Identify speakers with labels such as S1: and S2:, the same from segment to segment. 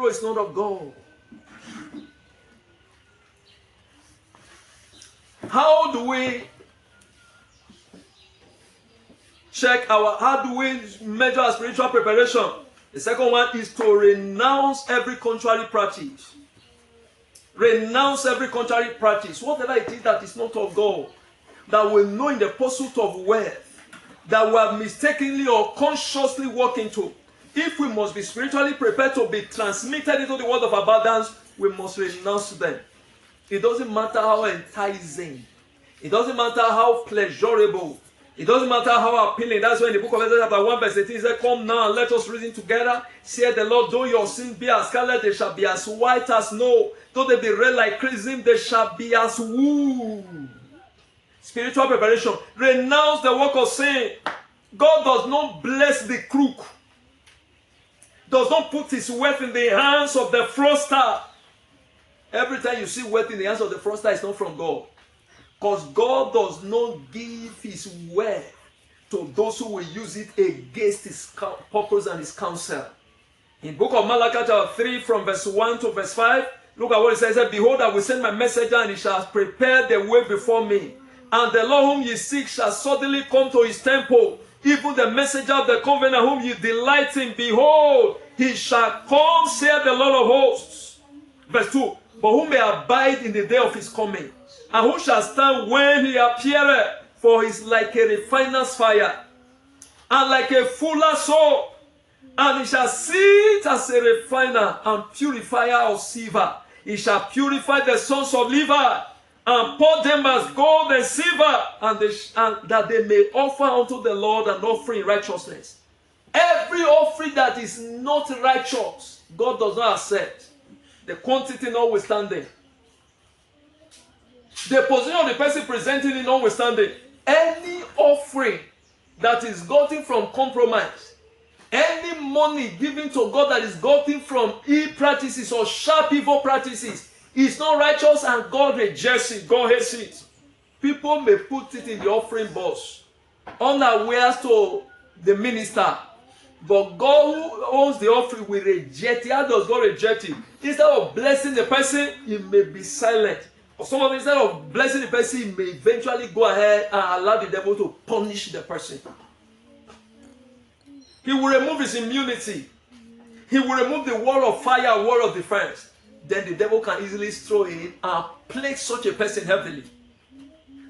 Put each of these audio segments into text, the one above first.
S1: is not of God. How do we check how do we measure our spiritual preparation? The second one is to renounce every contrary practice. Renounce every contrary practice, whatever it is that is not of God, that we know in the pursuit of wealth, that we have mistakenly or consciously walked into. If we must be spiritually prepared to be transmitted into the world of abundance, we must renounce them. It doesn't matter how enticing, it doesn't matter how pleasurable, it doesn't matter how appealing. That's why in the book of Exodus chapter 1 verse 18 it says, come now and let us reason together. Said the Lord, though your sins be as scarlet, they shall be as white as snow. Though they be red like crimson, they shall be as wool. Spiritual preparation. Renounce the work of sin. God does not bless the crook. Does not put his wealth in the hands of the fraudster. Every time you see wealth in the hands of the fraudster, it's not from God. Because God does not give his wealth to those who will use it against his purpose and his counsel. In the book of Malachi chapter 3 from verse 1 to verse 5, look at what it says. Behold, I will send my messenger, and he shall prepare the way before me. And the Lord whom ye seek shall suddenly come to his temple. Even the messenger of the covenant whom ye delight in, behold, he shall come, saith the Lord of hosts. Verse 2, but who may abide in the day of his coming? And who shall stand when he appeareth? For he is like a refiner's fire, and like a fuller's soap. And he shall sit as a refiner and purifier of silver. He shall purify the sons of Levi, and pour them as gold and silver, and that they may offer unto the Lord an offering in righteousness. Every offering that is not righteous, God does not accept. The quantity notwithstanding. The position of the person presenting it notwithstanding. Any offering that is gotten from compromise, any money given to God that is gotten from ill practices or sharp evil practices, is not righteous, and God rejects it. God hates it. People may put it in the offering box, unawares to the minister, but God who owns the offering will reject it. How does God reject it? Instead of blessing the person, he may be silent. Or some of them, instead of blessing the person, he may eventually go ahead and allow the devil to punish the person. He will remove his immunity. He will remove the wall of fire, wall of defense. Then the devil can easily throw in and plague such a person heavily.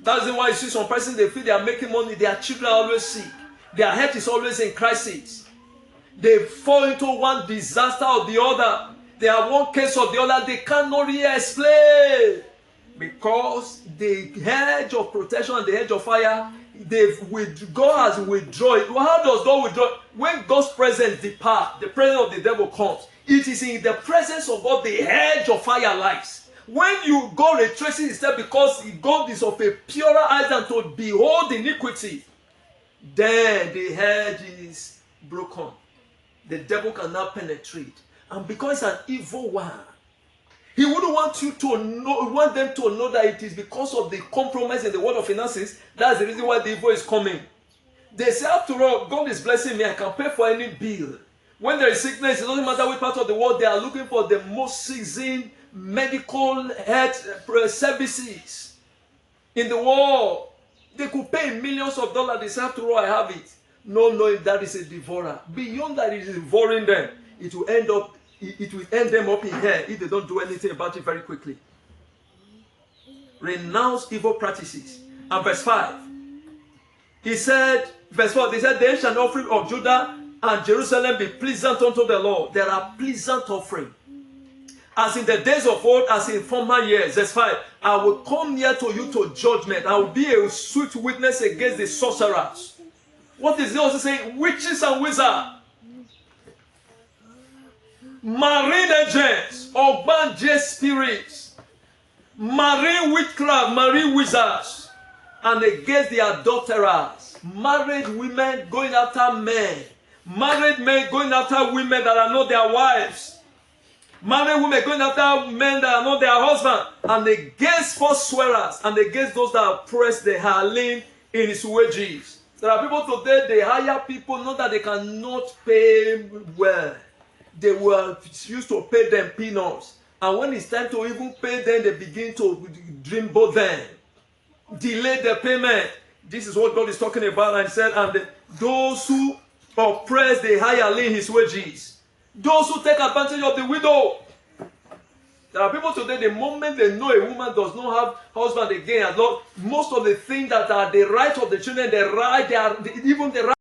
S1: That's why you see some persons, they feel they are making money, their children are always sick, their health is always in crisis. They fall into one disaster or the other. They have one case or the other, they cannot really explain. Because the hedge of protection and the hedge of fire, God has withdrawn it. How does God withdraw? When God's presence departs, the presence of the devil comes. It is in the presence of God the hedge of fire lies. When you go retracing his step because God is of a purer eyes than to behold iniquity, then the hedge is broken. The devil cannot penetrate. And because it's an evil one, he wouldn't want you to know, want them to know that it is because of the compromise in the world of finances. That's the reason why the evil is coming. They say, after all, God is blessing me, I can pay for any bill. When there is sickness, it doesn't matter which part of the world, they are looking for the most seasoned medical health services in the world. They could pay millions of dollars. They say, after all, I have it. No, if that is a devourer. Beyond that, it is devouring them. It will end them up in hell if they don't do anything about it very quickly. Renounce evil practices. And verse 5, he said, verse 4, they said, then shall an offering of Judah and Jerusalem be pleasant unto the Lord. There are pleasant offerings. As in the days of old, as in former years. Verse 5, I will come near to you to judgment. I will be a sweet witness against the sorcerers. What is he also saying? Witches and wizards. Marine agents, Ogbanje spirits, marine witchcraft, marine wizards, and against the adulterers, married women going after men, married men going after women that are not their wives, married women going after men that are not their husbands, and against false swearers, and against those that oppress the hireling in his wages. There are people today, they hire people not that they cannot pay well. they were used to pay them peanuts. And when it's time to even pay them, they begin to dream about them. Delay the payment. This is what God is talking about. And he said, and those who oppress the hireling his wages. Those who take advantage of the widow. There are people today, the moment they know a woman does not have husband again, and most of the things that are the right of the children, even the right